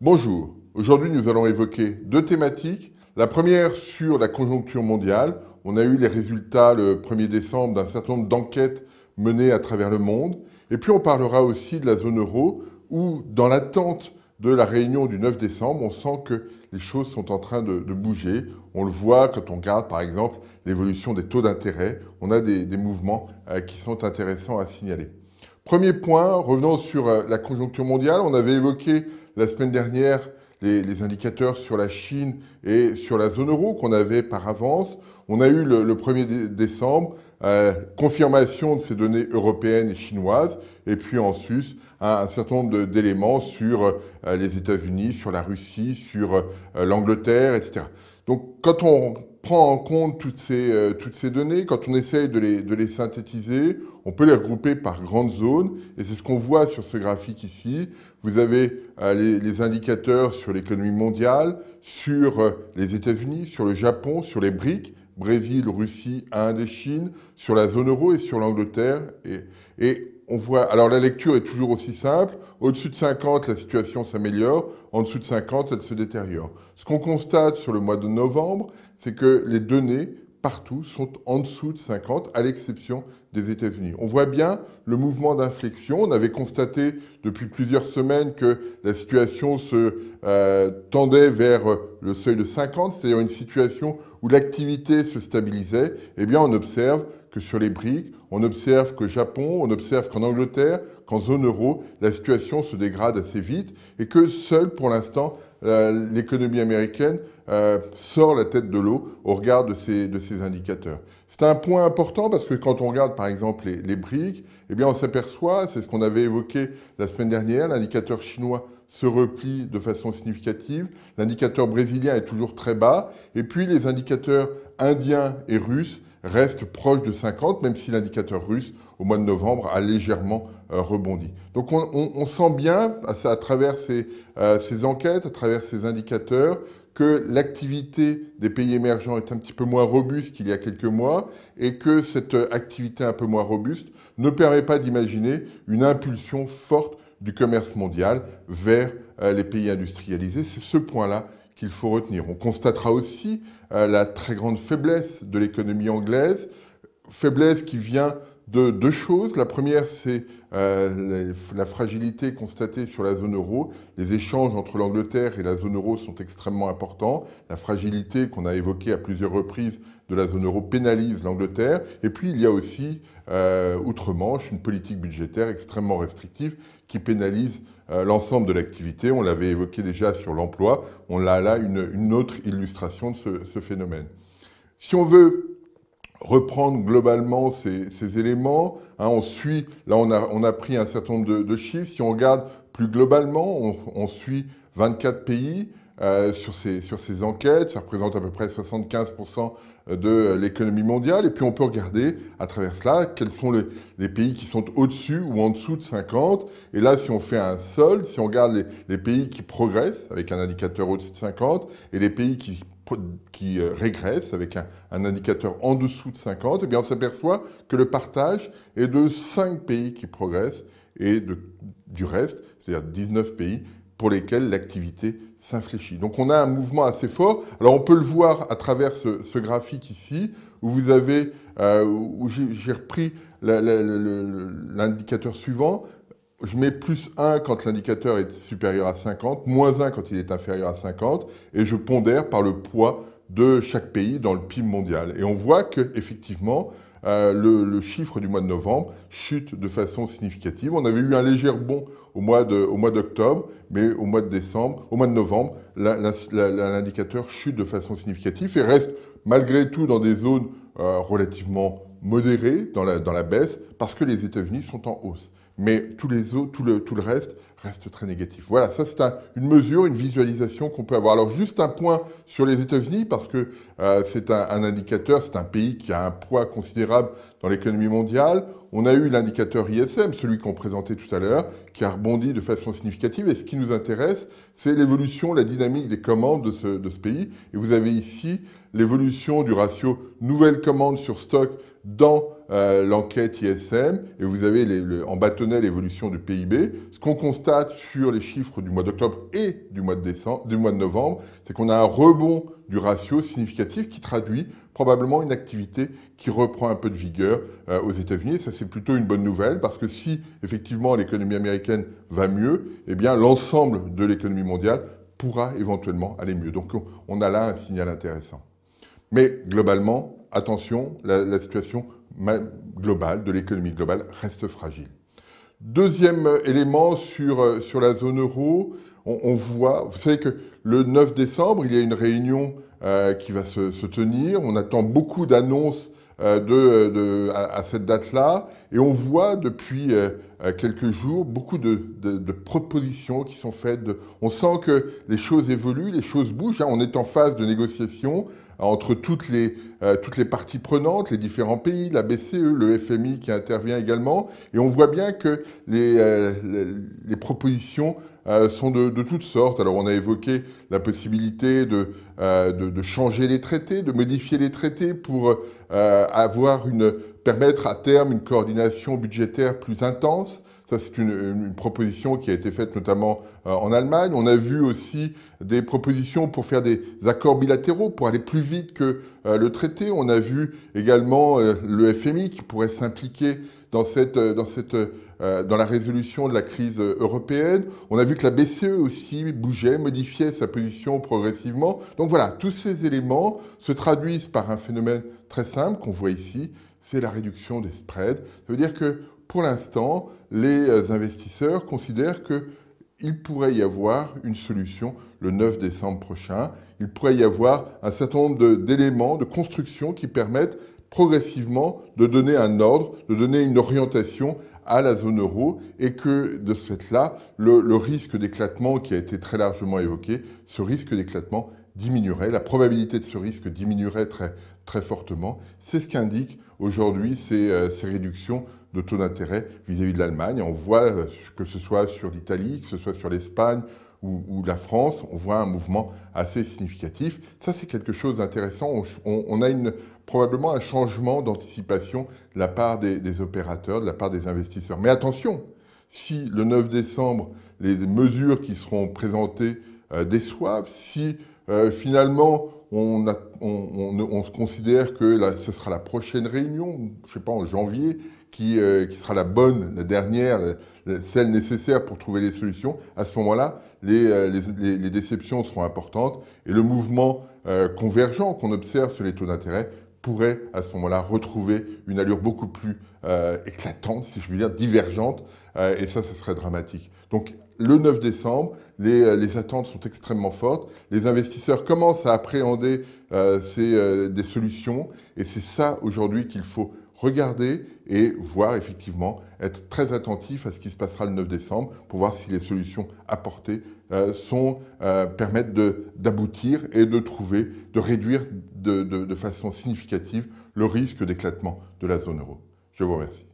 Bonjour, aujourd'hui nous allons évoquer deux thématiques. La première sur la conjoncture mondiale. On a eu les résultats le 1er décembre d'un certain nombre d'enquêtes menées à travers le monde. Et puis on parlera aussi de la zone euro où, dans l'attente de la réunion du 9 décembre, on sent que les choses sont en train de bouger. On le voit quand on regarde par exemple l'évolution des taux d'intérêt. On a des mouvements qui sont intéressants à signaler. Premier point, revenons sur la conjoncture mondiale. On avait évoqué la semaine dernière les indicateurs sur la Chine et sur la zone euro qu'on avait par avance. On a eu le 1er décembre, confirmation de ces données européennes et chinoises, et puis ensuite un certain nombre d'éléments sur les États-Unis, sur la Russie, sur l'Angleterre, etc. Donc quand on prend en compte toutes ces données, quand on essaye de les synthétiser, on peut les regrouper par grandes zones, et c'est ce qu'on voit sur ce graphique ici. Vous avez les indicateurs sur l'économie mondiale, sur les États-Unis, sur le Japon, sur les BRICS, Brésil, Russie, Inde et Chine, sur la zone euro et sur l'Angleterre. Et on voit, alors la lecture est toujours aussi simple. Au-dessus de 50, la situation s'améliore. En dessous de 50, elle se détériore. Ce qu'on constate sur le mois de novembre, c'est que les données partout sont en dessous de 50, à l'exception des États-Unis. On voit bien le mouvement d'inflexion. On avait constaté depuis plusieurs semaines que la situation se tendait vers le seuil de 50, c'est-à-dire une situation où l'activité se stabilisait. Eh bien, on observe que sur les BRICS, on observe qu'au Japon, on observe qu'en Angleterre, qu'en zone euro, la situation se dégrade assez vite et que seule, pour l'instant, l'économie américaine sort la tête de l'eau au regard de ces indicateurs. C'est un point important parce que quand on regarde par exemple les BRICS, eh bien on s'aperçoit, c'est ce qu'on avait évoqué la semaine dernière, l'indicateur chinois se replie de façon significative, l'indicateur brésilien est toujours très bas, et puis les indicateurs indiens et russes restent proches de 50, même si l'indicateur russe, au mois de novembre, a légèrement rebondi. Donc on sent bien, à travers ces enquêtes, à travers ces indicateurs, que l'activité des pays émergents est un petit peu moins robuste qu'il y a quelques mois et que cette activité un peu moins robuste ne permet pas d'imaginer une impulsion forte du commerce mondial vers les pays industrialisés. C'est ce point-là qu'il faut retenir. On constatera aussi la très grande faiblesse de l'économie anglaise, faiblesse qui vient de deux choses. La première, c'est la fragilité constatée sur la zone euro. Les échanges entre l'Angleterre et la zone euro sont extrêmement importants. La fragilité qu'on a évoquée à plusieurs reprises de la zone euro pénalise l'Angleterre. Et puis, il y a aussi, outre-Manche, une politique budgétaire extrêmement restrictive qui pénalise l'ensemble de l'activité. On l'avait évoqué déjà sur l'emploi. On a là une autre illustration de ce phénomène. Si on veut reprendre globalement ces éléments, hein, on a pris un certain nombre de chiffres. Si on regarde plus globalement, on suit 24 pays sur ces enquêtes. Ça représente à peu près 75% de l'économie mondiale. Et puis on peut regarder à travers cela quels sont les pays qui sont au-dessus ou en dessous de 50. Et là, si on fait un solde, si on regarde les pays qui progressent avec un indicateur au-dessus de 50 et les pays qui régresse avec un indicateur en dessous de 50, eh bien on s'aperçoit que le partage est de 5 pays qui progressent et du reste, c'est-à-dire 19 pays pour lesquels l'activité s'infléchit. Donc on a un mouvement assez fort. Alors on peut le voir à travers ce graphique ici, où vous avez, où j'ai repris l'indicateur suivant. Je mets plus 1 quand l'indicateur est supérieur à 50, moins 1 quand il est inférieur à 50, et je pondère par le poids de chaque pays dans le PIB mondial. Et on voit qu'effectivement, le chiffre du mois de novembre chute de façon significative. On avait eu un léger bond au mois d'octobre, mais au mois de novembre, l'indicateur chute de façon significative et reste malgré tout dans des zones relativement modérées dans la baisse, parce que les États-Unis sont en hausse. Mais tout le reste très négatif. Voilà, ça c'est une mesure, une visualisation qu'on peut avoir. Alors juste un point sur les États-Unis, parce que c'est un indicateur, c'est un pays qui a un poids considérable dans l'économie mondiale. on a eu l'indicateur ISM, celui qu'on présentait tout à l'heure, qui a rebondi de façon significative. Et ce qui nous intéresse, c'est l'évolution, la dynamique des commandes de ce pays. Et vous avez ici l'évolution du ratio nouvelles commandes sur stock dans l'enquête ISM, et vous avez en bâtonnet l'évolution du PIB. Ce qu'on constate sur les chiffres du mois d'octobre et du mois de novembre, c'est qu'on a un rebond du ratio significatif qui traduit probablement une activité qui reprend un peu de vigueur aux États-Unis. Et ça, c'est plutôt une bonne nouvelle, parce que si effectivement l'économie américaine va mieux, eh bien l'ensemble de l'économie mondiale pourra éventuellement aller mieux. Donc on a là un signal intéressant. Mais globalement, attention, la situation globale, de l'économie globale, reste fragile. Deuxième élément sur la zone euro, on voit, vous savez que le 9 décembre, il y a une réunion qui va se tenir. On attend beaucoup d'annonces à cette date-là. Et on voit depuis quelques jours beaucoup de propositions qui sont faites. On sent que les choses évoluent, les choses bougent. On est en phase de négociation entre toutes les parties prenantes, les différents pays, la BCE, le FMI qui intervient également. Et on voit bien que les propositions sont de toutes sortes. Alors on a évoqué la possibilité de changer les traités, de modifier les traités pour permettre à terme une coordination budgétaire plus intense. Ça, c'est une proposition qui a été faite notamment en Allemagne. On a vu aussi des propositions pour faire des accords bilatéraux, pour aller plus vite que le traité. On a vu également le FMI qui pourrait s'impliquer dans la résolution de la crise européenne. On a vu que la BCE aussi bougeait, modifiait sa position progressivement. Donc voilà, tous ces éléments se traduisent par un phénomène très simple qu'on voit ici, c'est la réduction des spreads. Ça veut dire que pour l'instant, les investisseurs considèrent qu'il pourrait y avoir une solution le 9 décembre prochain. Il pourrait y avoir un certain nombre d'éléments, de constructions qui permettent progressivement de donner un ordre, de donner une orientation à la zone euro et que de ce fait-là, le risque d'éclatement qui a été très largement évoqué, ce risque d'éclatement diminuerait, la probabilité de ce risque diminuerait très, très fortement. C'est ce qu'indiquent aujourd'hui ces réductions de taux d'intérêt vis-à-vis de l'Allemagne. On voit que ce soit sur l'Italie, que ce soit sur l'Espagne ou la France, on voit un mouvement assez significatif. Ça, c'est quelque chose d'intéressant. On a probablement un changement d'anticipation de la part des opérateurs, de la part des investisseurs. Mais attention, si le 9 décembre, les mesures qui seront présentées déçoivent, si finalement on considère que ce sera la prochaine réunion, je ne sais pas, en janvier, qui sera la bonne, la dernière, celle nécessaire pour trouver les solutions, à ce moment-là, les déceptions seront importantes et le mouvement convergent qu'on observe sur les taux d'intérêt pourrait à ce moment-là retrouver une allure beaucoup plus éclatante, si je puis dire, divergente, et ça serait dramatique. Donc le 9 décembre, les attentes sont extrêmement fortes, les investisseurs commencent à appréhender des solutions, et c'est ça aujourd'hui qu'il faut regarder et voir effectivement, être très attentif à ce qui se passera le 9 décembre pour voir si les solutions apportées permettent d'aboutir et de réduire de façon significative le risque d'éclatement de la zone euro. Je vous remercie.